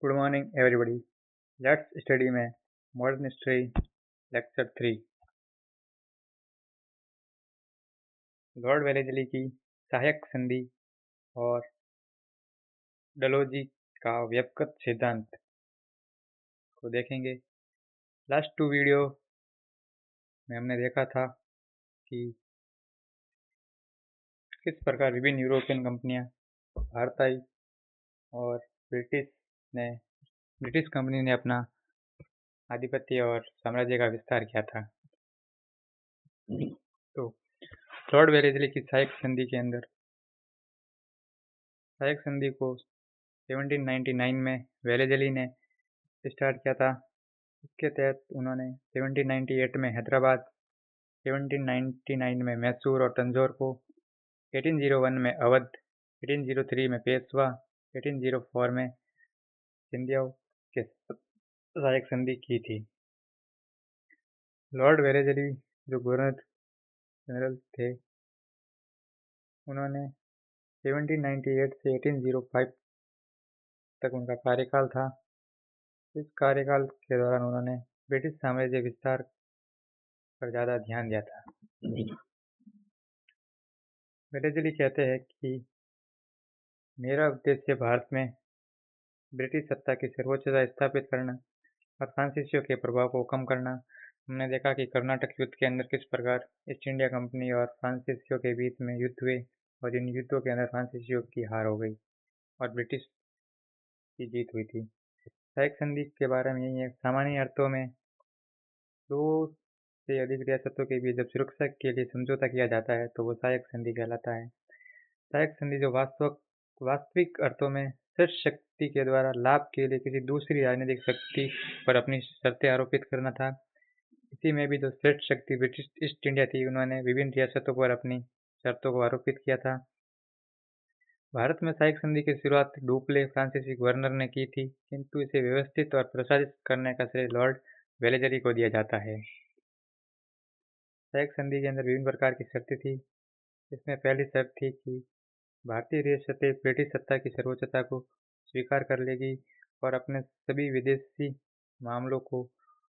Good morning everybody. Let's study में modern history lecture 3। Lord Wellesley की सहायक संधि और डलहौजी का व्यक्तिगत सिद्धांत को देखेंगे। लास्ट 2 वीडियो में हमने देखा था कि किस प्रकार विभिन्न यूरोपियन कंपनियां भारत आई और ब्रिटिश कंपनी ने अपना आधिपत्य और साम्राज्य का विस्तार किया था। तो लॉर्ड वेलेस्ली की सहायक संधि के अंदर सहायक संधि को 1799 में वेलेस्ली ने स्टार्ट किया था। इसके तहत उन्होंने 1798 में हैदराबाद, 1799 में मैसूर और तंजौर को, 1801 में अवध, 1803 में पेशवा, 1804 में सिंधिया के सहायक संधि की थी। लॉर्ड वेलेस्ली जो गवर्नर जनरल थे, उन्होंने 1798 से 1805 तक उनका कार्यकाल था। इस कार्यकाल के दौरान उन्होंने ब्रिटिश साम्राज्य विस्तार पर ज़्यादा ध्यान दिया था। वेलेस्ली कहते हैं कि मेरा उद्देश्य भारत में ब्रिटिश सत्ता की सर्वोच्चता स्थापित करना और फ्रांसीसियों के प्रभाव को कम करना। हमने देखा कि कर्नाटक युद्ध के अंदर किस प्रकार ईस्ट इंडिया कंपनी और फ्रांसीसियों के बीच में युद्ध हुए और इन युद्धों के अंदर फ्रांसीसियों की हार हो गई और ब्रिटिश की जीत हुई थी। सहायक संधि के बारे में यही है। सामान्य अर्थों में दो से अधिक रियासतों के बीच जब सुरक्षा के लिए समझौता किया जाता है तो वो सहायक संधि कहलाता है। सहायक संधि जो वास्तविक अर्थों में शस्त्र शक्ति के द्वारा लाभ के लिए किसी दूसरी राजनीतिक शक्ति पर अपनी शर्तें आरोपित करना था। इसी में भी जो श्रेष्ठ शक्ति ब्रिटिश ईस्ट इंडिया थी, उन्होंने विभिन्न रियासतों पर अपनी शर्तों को आरोपित किया था। भारत में सहायक संधि की शुरुआत डुप्ले फ्रांसीसी गवर्नर ने की थी, किंतु इसे व्यवस्थित और प्रसारित करने का श्रेय लॉर्ड वेलेस्ली को दिया जाता है। सहायक संधि के अंदर विभिन्न प्रकार की शर्तें थी। इसमें पहली शर्त थी कि भारतीय रियासतें ब्रिटिश सत्ता की सर्वोच्चता को स्वीकार कर लेगी और अपने सभी विदेशी मामलों को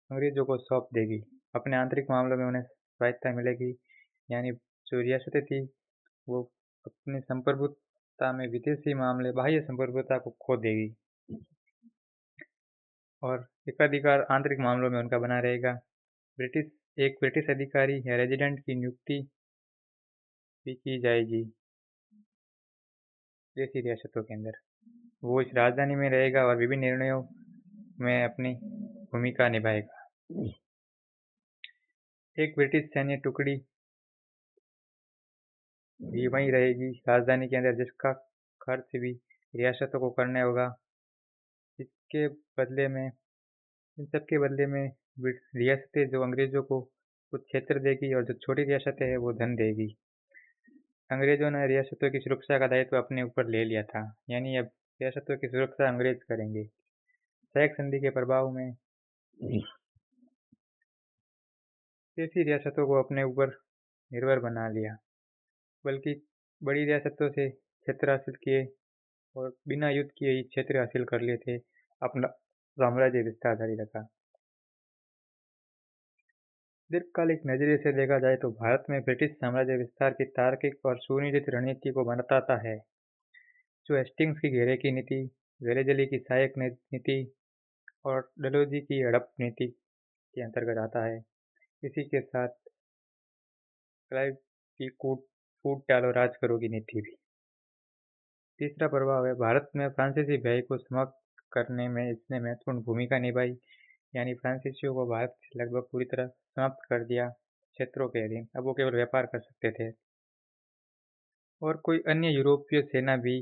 अंग्रेजों को सौंप देगी। अपने आंतरिक मामलों में उन्हें स्वायत्तता मिलेगी, यानी जो रियासतें थी वो अपनी संप्रभुता में विदेशी मामले बाह्य संप्रभुता को खो देगी और एकाधिकार आंतरिक मामलों में उनका बना रहेगा। एक ब्रिटिश अधिकारी या रेजिडेंट की नियुक्ति भी की जाएगी विदेशी रियासतों के अंदर। वो इस राजधानी में रहेगा और विभिन्न निर्णयों में अपनी भूमिका निभाएगा। एक ब्रिटिश सैन्य टुकड़ी भी वहीं रहेगी राजधानी के अंदर, जिसका खर्च भी रियासतों को करना होगा। इसके बदले में इन सब के बदले में रियासतें जो अंग्रेजों को कुछ क्षेत्र देगी और जो छोटी रियासतें हैं वो धन देगी। अंग्रेजों ने रियासतों की सुरक्षा का दायित्व अपने ऊपर ले लिया था, यानी अब रियासतों की सुरक्षा अंग्रेज करेंगे। सहायक संधि के प्रभाव में ऐसी रियासतों को अपने ऊपर निर्भर बना लिया, बल्कि बड़ी रियासतों से क्षेत्र हासिल किए और बिना युद्ध किए ही क्षेत्र हासिल कर लिए थे। अपना साम्राज्य विस्तार जारी रखा। दीर्घकालिक नजरिए से देखा जाए तो भारत में ब्रिटिश साम्राज्य विस्तार की तार्किक और सुनियोजित रणनीति को बताता है, जो हेस्टिंग्स की घेरे की नीति, वेलेस्ली की सहायक नीति और डलहौजी की हड़प नीति के अंतर्गत आता है। इसी के साथ क्लाइव की फूट डालो राज करो की नीति भी। तीसरा प्रभाव है भारत में फ्रांसीसी भय को समाप्त करने में इसने महत्वपूर्ण भूमिका निभाई, यानी फ्रांसीसियों को भारत से लगभग पूरी तरह समाप्त कर दिया क्षेत्रों के अधीन। अब वो केवल व्यापार कर सकते थे और कोई अन्य यूरोपीय सेना भी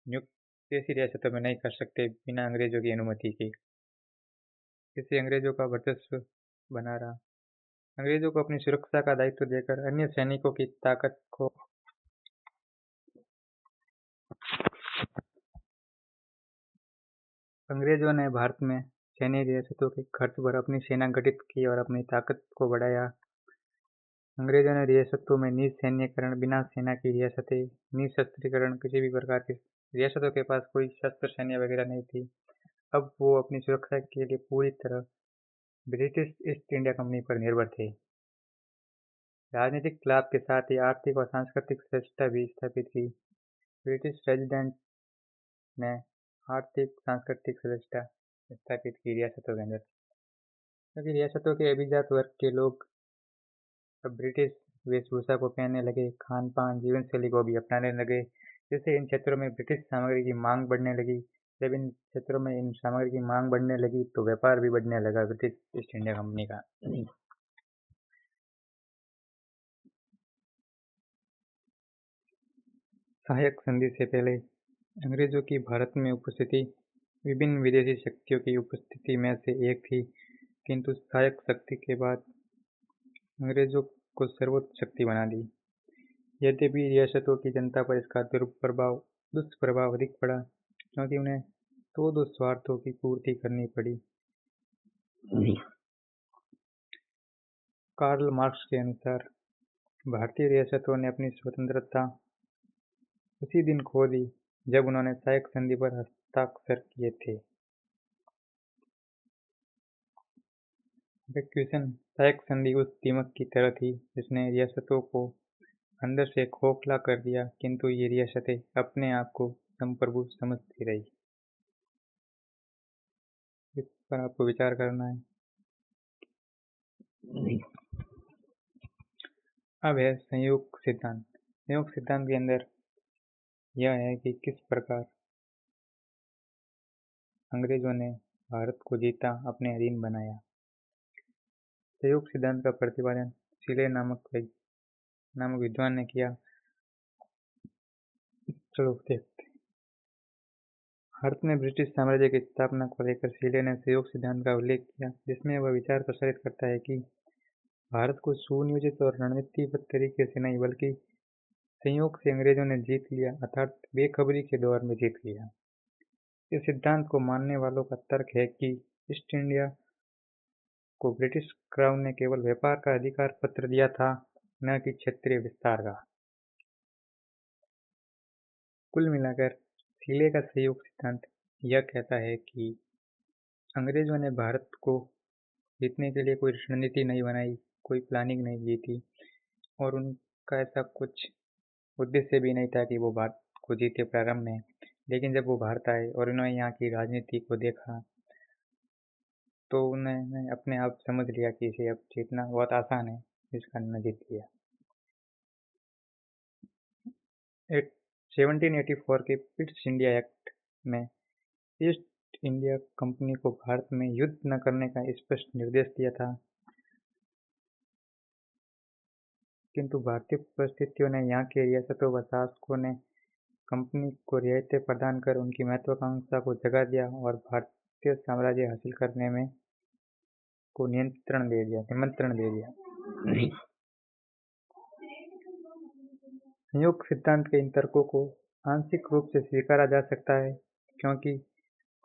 नियुक्त ऐसी रियासतों में नहीं कर सकते बिना अंग्रेजों की अनुमति के। इससे अंग्रेजों का वर्चस्व बना रहा। अंग्रेजों को अपनी सुरक्षा का दायित्व देकर अन्य सैनिकों की ताकत को अंग्रेजों ने भारत में सैन्य रियासतों के खर्च पर अपनी सेना गठित की और अपनी ताकत को बढ़ाया। अंग्रेजों ने रियासतों में निसैन्यकरण, बिना सेना की रियासतें, निशस्त्रीकरण, किसी भी प्रकार की रियासतों के पास कोई शस्त्र सैन्य वगैरह नहीं थी। अब वो अपनी सुरक्षा के लिए पूरी तरह ब्रिटिश ईस्ट इंडिया कंपनी पर निर्भर थे। राजनीतिक लाभ के साथ ही आर्थिक और सांस्कृतिक श्रेष्ठता भी स्थापित की। ब्रिटिश रेजिडेंट ने आर्थिक सांस्कृतिक श्रेष्ठता स्थापित की रियासतों के अंदर, क्योंकि रियासतों के अभिजात वर्ग के लोग अब ब्रिटिश वेशभूषा को पहनने लगे, खान पान जीवन शैली को भी अपनाने लगे, जिससे इन क्षेत्रों में ब्रिटिश सामग्री की मांग बढ़ने लगी। जब इन क्षेत्रों में इन सामग्री की मांग बढ़ने लगी तो व्यापार भी बढ़ने लगा ब्रिटिश ईस्ट इंडिया कंपनी का। सहायक संधि से पहले अंग्रेजों की भारत में उपस्थिति विभिन्न विदेशी शक्तियों की उपस्थिति में से एक थी, किंतु सहायक शक्ति के बाद अंग्रेजों को सर्वोच्च शक्ति बना दी। यद्यपि रियासतों की जनता पर इसका दुष्प्रभाव अधिक पड़ा, क्योंकि उन्हें दो स्वार्थों की पूर्ति करनी पड़ी। कार्ल मार्क्स के अनुसार भारतीय रियासतों ने अपनी स्वतंत्रता उसी दिन खो दी जब उन्होंने सहायक संधि पर हस्ताक्षर किए थे। क्वेश्चन, सहायक संधि उस दीमक की तरह थी जिसने रियासतों को अंदर से खोखला कर दिया, किंतु ये रियासतें अपने आप को संप्रभु समझती रही। इस पर आपको विचार करना है। अब है संयोग सिद्धांत। संयोग सिद्धांत के अंदर यह है कि किस प्रकार अंग्रेजों ने भारत को जीता, अपने अधीन बनाया। संयोग सिद्धांत का प्रतिपादन सीले नामक विद्वान ने किया। चलो देखते हैं। भारत में ब्रिटिश साम्राज्य की स्थापना को लेकर सीले ने संयोग सिद्धांत का उल्लेख किया, जिसमें वह विचार प्रसारित करता है कि भारत को सुनियोजित और रणनीतिबद्ध तरीके से नहीं बल्कि संयोग से अंग्रेजों ने जीत लिया, अर्थात बेखबरी के दौर में जीत लिया। इस सिद्धांत को मानने वालों का तर्क है कि ईस्ट इंडिया को ब्रिटिश क्राउन ने केवल व्यापार का अधिकार पत्र दिया था, न कि क्षेत्रीय विस्तार का। कुल मिलाकर सीले का संयोग सिद्धांत यह कहता है कि अंग्रेजों ने भारत को जीतने के लिए कोई रणनीति नहीं बनाई, कोई प्लानिंग नहीं की थी, और उनका ऐसा कुछ उद्देश्य भी नहीं था कि वो भारत को जीते प्रारंभ में। लेकिन जब वो भारत आए और उन्होंने यहाँ की राजनीति को देखा तो उन्होंने अपने आप समझ लिया कि इसे अब जीतना बहुत आसान है, इस कारण ने जीत लिया। 1784 के पिट्स इंडिया एक्ट में ईस्ट इंडिया कंपनी को भारत में युद्ध न करने का स्पष्ट निर्देश दिया था, किंतु भारतीय परिस्थितियों ने यहाँ के रियासतों व शासकों ने कंपनी को रियायतें प्रदान कर उनकी महत्वाकांक्षा को जगा दिया और भारतीय साम्राज्य हासिल करने में को निमंत्रण दे दिया। संयोग सिद्धांत के इन तर्कों को आंशिक रूप से स्वीकारा जा सकता है, क्योंकि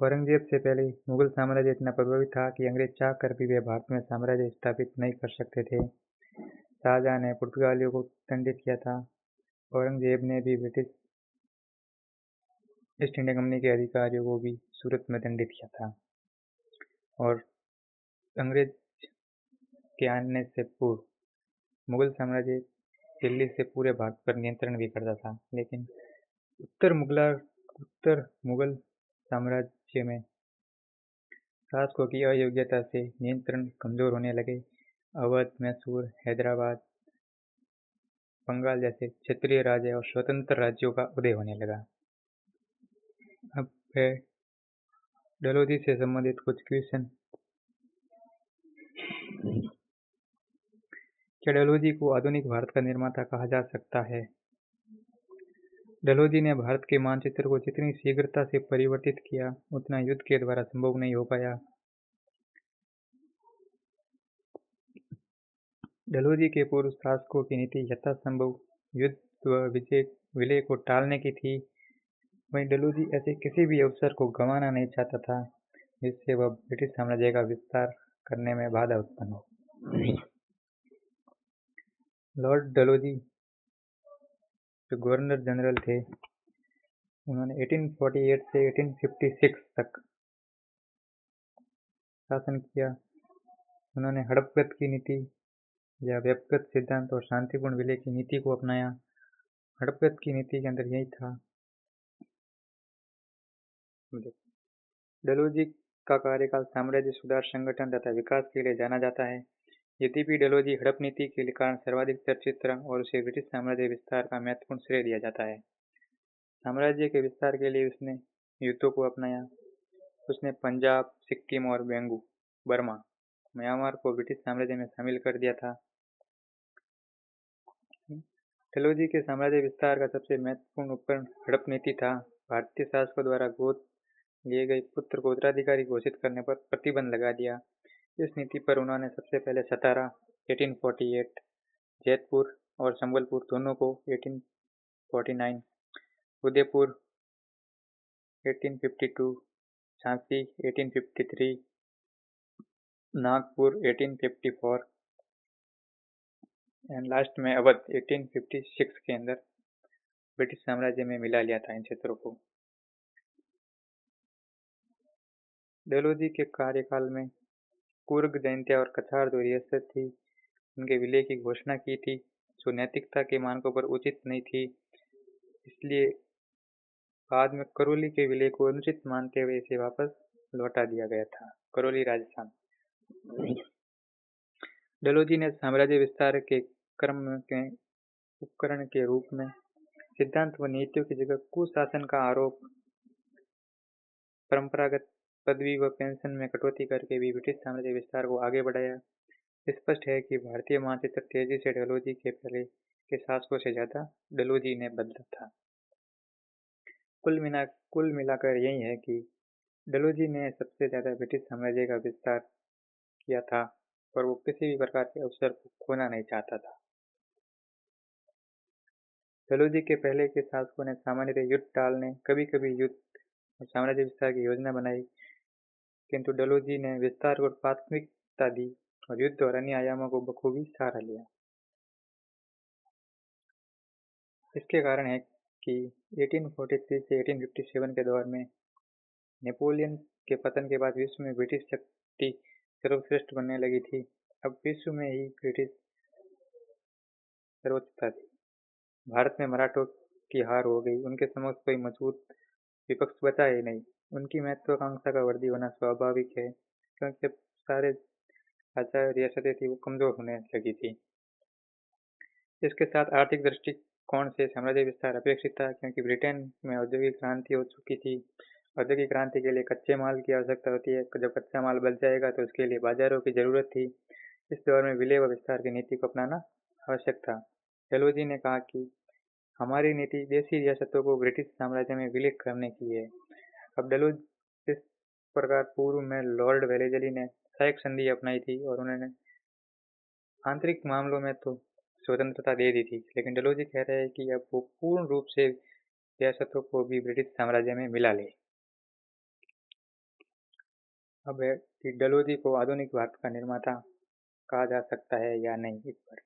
औरंगजेब से पहले मुगल साम्राज्य इतना प्रभावी था कि अंग्रेज चाह कर भी वे भारत में साम्राज्य स्थापित नहीं कर सकते थे। शाहजहां ने पुर्तगालियों को दंडित किया था। औरंगजेब ने भी ब्रिटिश ईस्ट इंडिया कंपनी के अधिकारियों को भी सूरत में दंडित किया था, और अंग्रेज के आने से पूर्व मुगल साम्राज्य दिल्ली से पूरे भारत पर नियंत्रण भी करता था। लेकिन उत्तर मुगल साम्राज्य में शासकों की अयोग्यता से नियंत्रण कमजोर होने लगे। अवध, मैसूर, हैदराबाद, बंगाल जैसे क्षेत्रीय राज्य और स्वतंत्र राज्यों का उदय होने लगा। अब है डलहौजी से संबंधित कुछ क्वेश्चन। क्या डलहौजी को आधुनिक भारत का निर्माता कहा जा सकता है? डलहौजी ने भारत के मानचित्र को जितनी शीघ्रता से परिवर्तित किया, उतना युद्ध के द्वारा संभव नहीं हो पाया। डलहौजी के पूर्व शासकों की नीति यथासंभव युद्ध व विलय को टालने की थी। वहीं डलहौजी ऐसे किसी भी अवसर को गंवाना नहीं चाहता था जिससे वह ब्रिटिश साम्राज्य का विस्तार करने में बाधा उत्पन्न हो। लॉर्ड डलहौजी जो गवर्नर जनरल थे, उन्होंने 1848 से 1856 तक शासन किया। उन्होंने हड़पगत की नीति या व्यक्तिगत सिद्धांत और शांतिपूर्ण विलय की नीति को अपनाया। हड़पगत की नीति के अंदर यही था। डलहौजी का कार्यकाल साम्राज्य सुधार, संगठन तथा विकास के लिए जाना जाता है। यद्यपि डलहौजी हड़प नीति के कारण सर्वाधिक चर्चित रहा और उसे ब्रिटिश साम्राज्य विस्तार का महत्वपूर्ण श्रेय दिया जाता है। साम्राज्य के विस्तार के लिए उसने युद्धों को अपनाया। उसने पंजाब, सिक्किम और बर्मा, म्यांमार को ब्रिटिश साम्राज्य में शामिल कर दिया था। डलहौजी के साम्राज्य विस्तार का सबसे महत्वपूर्ण उपकरण हड़प नीति था। भारतीय शासकों द्वारा गोद लिए गए पुत्र को उत्तराधिकारी घोषित करने पर प्रतिबंध लगा दिया। इस नीति पर उन्होंने सबसे पहले सतारा 1848, जैतपुर और संबलपुर दोनों को 1849, उदयपुर 1852, झांसी 1853, नागपुर 1854 एंड लास्ट में अवध 1856 के अंदर ब्रिटिश साम्राज्य में मिला लिया था इन क्षेत्रों को। डलहौजी के कार्यकाल में कुर्ग, जैंतिया और कछार जो रियासत थी, उनके विलय की घोषणा की थी, जो नैतिकता के मानकों पर उचित नहीं थी। इसलिए बाद में करौली के विलय को अनुचित मानते हुए इसे वापस लौटा दिया गया था। करौली राजस्थान। डलहौजी ने साम्राज्य विस्तार के क्रम के उपकरण के रूप में सिद्धांत व नीतियों की जगह कुशासन का आरोप, परंपरागत पदवी व पेंशन में कटौती करके भी ब्रिटिश साम्राज्य विस्तार को आगे बढ़ाया। स्पष्ट है कि भारतीय मानचित्र तेजी से डलहौजी के पहले के शासकों से ज्यादा डलहौजी ने बदला था। कुल मिलाकर यही है कि डलहौजी ने सबसे ज्यादा ब्रिटिश साम्राज्य का विस्तार किया था और वो किसी भी प्रकार के अवसर को खोना नहीं चाहता था। डलहौजी के पहले के शासकों ने सामान्यतः युद्ध टालने, कभी कभी युद्ध और साम्राज्य विस्तार की योजना बनाई, किंतु डलहौजी ने विस्तार को प्राथमिकता दी और युद्ध और अन्य आयामों को बखूबी सहारा लिया। इसके कारण है कि 1843 से 1857 के दौर में नेपोलियन के पतन के बाद विश्व में ब्रिटिश शक्ति सर्वश्रेष्ठ बनने लगी थी। अब विश्व में ही ब्रिटिश सर्वोच्चता थी। भारत में मराठों की हार हो गई। उनके समक्ष कोई मजबूत विपक्ष बचा ही नहीं। उनकी महत्वाकांक्षा का वृद्धि होना स्वाभाविक है, क्योंकि अब सारे राजा रियासतें थी वो कमजोर होने लगी थी। इसके साथ आर्थिक दृष्टिकोण से साम्राज्य विस्तार अपेक्षित था, क्योंकि ब्रिटेन में औद्योगिक क्रांति हो चुकी थी। औद्योगिक क्रांति के लिए कच्चे माल की आवश्यकता होती है। जब कच्चा माल बच जाएगा तो उसके लिए बाजारों की जरूरत थी। इस दौर में विलय व विस्तार की नीति को अपनाना आवश्यक था। डलहौजी ने कहा कि हमारी नीति देशी रियासतों को ब्रिटिश साम्राज्य में विलय करने की है। अब डलहौजी इस प्रकार पूर्व में लॉर्ड वेलेस्ली ने सहायक संधि अपनाई थी और उन्होंने आंतरिक मामलों में तो स्वतंत्रता दे दी थी, लेकिन डलहौजी कह रहे हैं कि अब वो पूर्ण रूप से रियासतों को भी ब्रिटिश साम्राज्य में मिला ले। अब है कि डलहौजी को आधुनिक भारत का निर्माता कहा जा सकता है या नहीं। इस पर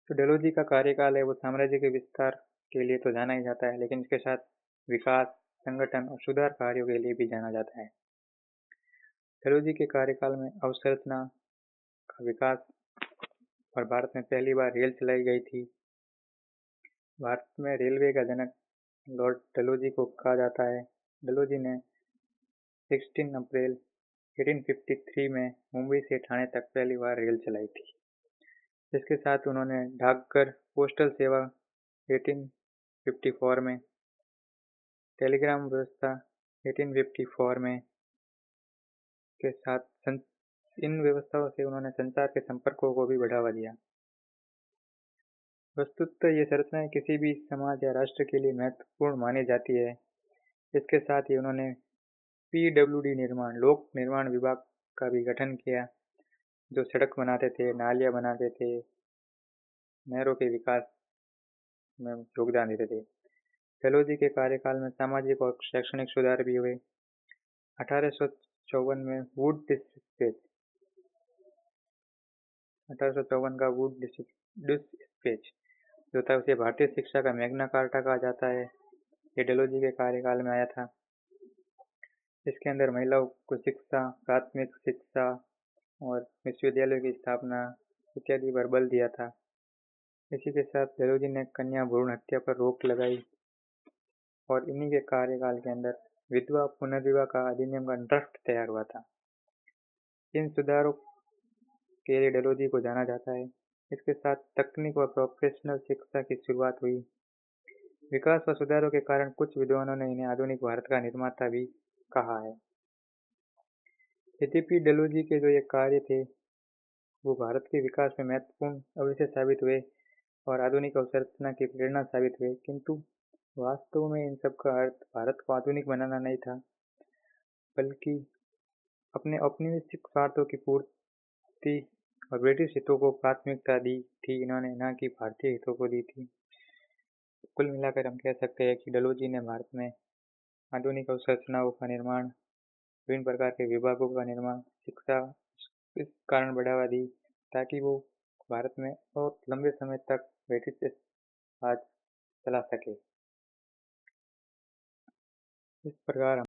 तो डलहौजी का कार्यकाल है वो साम्राज्य के विस्तार के लिए तो जाना ही जाता है, लेकिन इसके साथ विकास, संगठन और सुधार कार्यों के लिए भी जाना जाता है। डलहौजी के कार्यकाल में अवसंरचना का विकास और भारत में पहली बार रेल चलाई गई थी। भारत में रेलवे का जनक लॉर्ड डलहौजी को कहा जाता है। डलहौजी ने 16 अप्रैल 1853 में मुंबई से ठाणे तक पहली बार रेल चलाई थी। इसके साथ उन्होंने डाकघर, पोस्टल सेवा 1854 में, टेलीग्राम व्यवस्था 1854 में के साथ इन व्यवस्थाओं से उन्होंने संचार के संपर्कों को भी बढ़ावा दिया। वस्तुतः ये संरचनाएं किसी भी समाज या राष्ट्र के लिए महत्वपूर्ण मानी जाती है। इसके साथ ही उन्होंने PWD निर्माण, लोक निर्माण विभाग का भी गठन किया, जो सड़क बनाते थे, नालियां बनाते थे, नहरों के विकास में योगदान देते थे। डलहौजी के कार्यकाल में सामाजिक और शैक्षणिक सुधार भी हुए। 1854 में वुड डिस्पैच 1854 का वुड डिस्पैच जो था उसे भारतीय शिक्षा का मैग्ना कार्टा कहा जाता है। ये डलहौजी के कार्यकाल में आया था। इसके अंदर महिलाओं को शिक्षा, प्राथमिक शिक्षा और विश्वविद्यालयों की स्थापना इत्यादि पर बल दिया था। इसी के साथ डेलौजी ने कन्या भ्रूण हत्या पर रोक लगाई और इन्हीं के कार्यकाल के अंदर विधवा पुनर्विवाह का अधिनियम का ड्राफ्ट तैयार हुआ था। इन सुधारों के लिए डेलौजी को जाना जाता है। इसके साथ तकनीक व प्रोफेशनल शिक्षा की शुरुआत हुई। विकास व सुधारों के कारण कुछ विद्वानों ने इन्हें आधुनिक भारत का निर्माता भी कहा है। यद्यपि डेलौजी के जो ये कार्य थे वो भारत के विकास में महत्वपूर्ण अवश्य साबित हुए और आधुनिक अवसंरचना की प्रेरणा साबित हुए, किंतु वास्तव में इन सब का अर्थ भारत को आधुनिक बनाना नहीं था, बल्कि अपने औपनिवेशिक स्वार्थों की पूर्ति और ब्रिटिश हितों को प्राथमिकता दी थी इन्होंने, न कि भारतीय हितों को दी थी। कुल मिलाकर हम कह सकते हैं कि डेलौजी ने भारत में आधुनिक अवसंरचनाओं का निर्माण, विभिन्न प्रकार के विभागों का निर्माण, शिक्षा इस कारण बढ़ावा दी ताकि वो भारत में बहुत लंबे समय तक ब्रिटिश राज चला सके। इस प्रकार